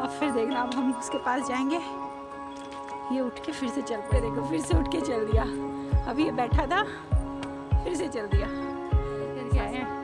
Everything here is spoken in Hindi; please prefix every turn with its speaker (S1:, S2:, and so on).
S1: और फिर देखना अब हम उसके पास जाएंगे। ये उठ के फिर से चल पे, देखो फिर से उठ के चल दिया। अभी ये बैठा था फिर से चल दिया। फिर क्या है